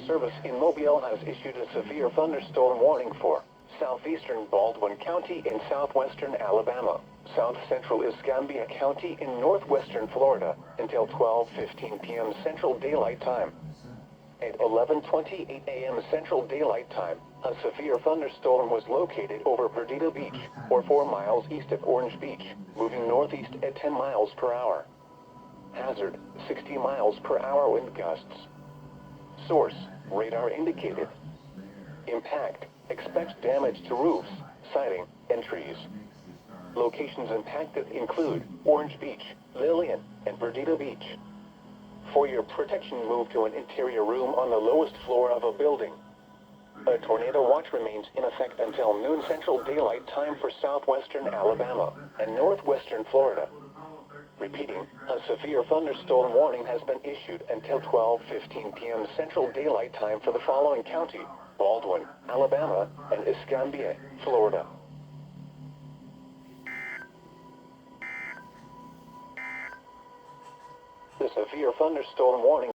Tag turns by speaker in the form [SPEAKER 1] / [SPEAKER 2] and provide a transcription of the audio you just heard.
[SPEAKER 1] Service in Mobile has issued a severe thunderstorm warning for southeastern Baldwin County in southwestern Alabama, south central Escambia County in northwestern Florida until 12:15 p.m. Central Daylight Time. At 11:28 a.m. Central Daylight Time, a severe thunderstorm was located over Perdido Beach, or 4 miles east of Orange Beach, moving northeast at 10 miles per hour. Hazard, 60 miles per hour wind gusts. Source, radar indicated. Impact, expect damage to roofs, siding, and trees. Locations impacted include Orange Beach, Lillian, and Perdido Beach. For your protection, move to an interior room on the lowest floor of a building. A tornado watch remains in effect until noon Central Daylight Time for southwestern Alabama and northwestern Florida. Repeating, a severe thunderstorm warning has been issued until 12:15 p.m. Central Daylight Time for the following county: Baldwin, Alabama, and Escambia, Florida. The severe thunderstorm warning